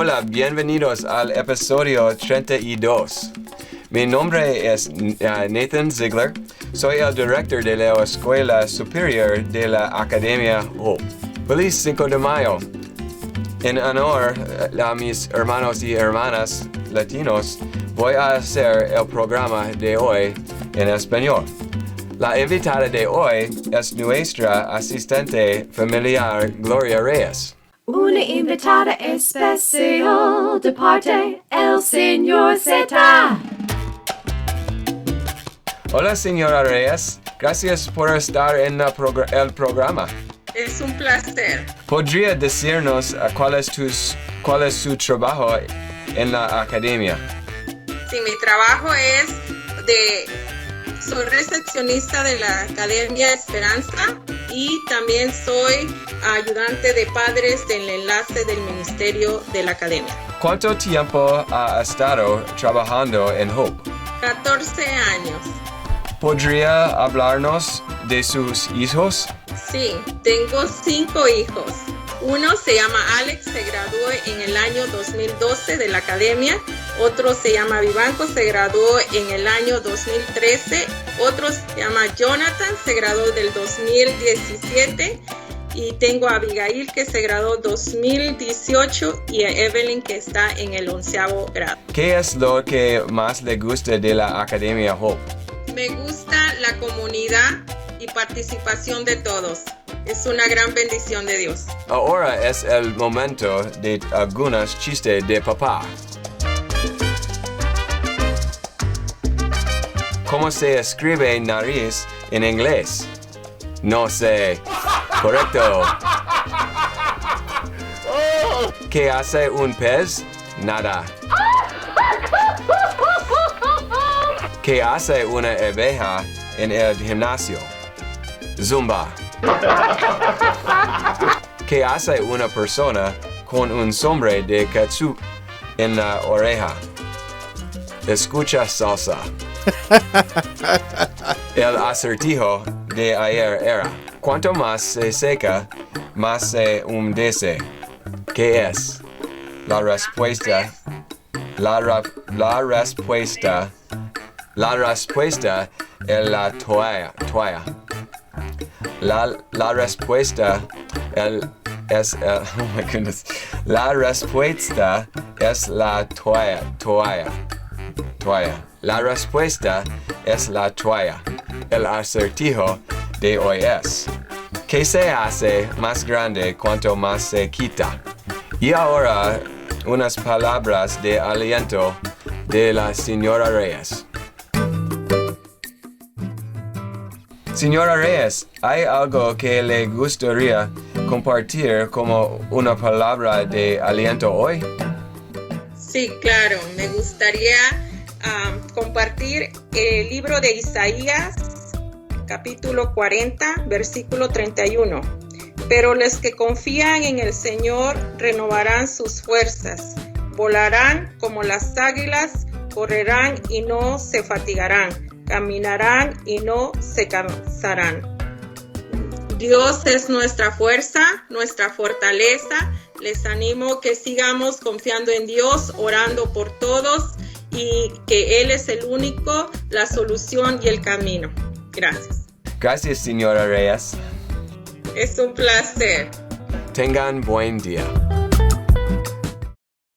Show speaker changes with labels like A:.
A: Hola, bienvenidos al episodio 32. Mi nombre es Nathan Ziegler. Soy el director de la Escuela Superior de la Academia Hope. Feliz 5 de Mayo. En honor a mis hermanos y hermanas latinos, voy a hacer el programa de hoy en español. La invitada de hoy es nuestra asistente familiar Gloria Reyes.
B: Una invitada especial de parte el Señor Zeta.
A: Hola, señora Reyes. Gracias por estar en el programa.
C: Es un placer.
A: ¿Podría decirnos cuál es su trabajo en la academia?
C: Sí, mi trabajo es soy recepcionista de la Academia Esperanza y también soy ayudante de padres del enlace del ministerio de la Academia.
A: ¿Cuánto tiempo ha estado trabajando en Hope?
C: 14 años.
A: ¿Podría hablarnos de sus hijos?
C: Sí, tengo 5 hijos. Uno se llama Alex, se graduó en el año 2012 de la academia. Otro se llama Vivanco, se graduó en el año 2013. Otro se llama Jonathan, se graduó del 2017. Y tengo a Abigail, que se graduó 2018, y a Evelyn, que está en el 11º grado.
A: ¿Qué es lo que más le gusta de la Academia Hope?
C: Me gusta la comunidad y participación de todos. Es una gran bendición de Dios.
A: Ahora es el momento de algunos chistes de papá. ¿Cómo se escribe nariz en inglés? No sé. Correcto. ¿Qué hace un pez? Nada. ¿Qué hace una abeja en el gimnasio? Zumba. ¿Qué hace una persona con un sombrero de ketchup en la oreja? Escucha salsa. El acertijo de ayer era: cuanto más se seca, más se humedece. ¿Qué es? La respuesta es la toalla. La respuesta es oh my goodness. La respuesta es la toalla. La respuesta es la toalla. El acertijo de hoy es: ¿qué se hace más grande cuanto más se quita? Y ahora, unas palabras de aliento de la señora Reyes. Señora Reyes, ¿hay algo que le gustaría compartir como una palabra de aliento hoy?
C: Sí, claro. Me gustaría compartir el libro de Isaías, capítulo 40, versículo 31. Pero los que confían en el Señor renovarán sus fuerzas, volarán como las águilas, correrán y no se fatigarán, caminarán y no se cansarán. Dios es nuestra fuerza, nuestra fortaleza. Les animo que sigamos confiando en Dios, orando por todos, y que Él es el único, la solución y el camino. Gracias.
A: Gracias, señora Reyes.
C: Es un placer.
A: Tengan buen día.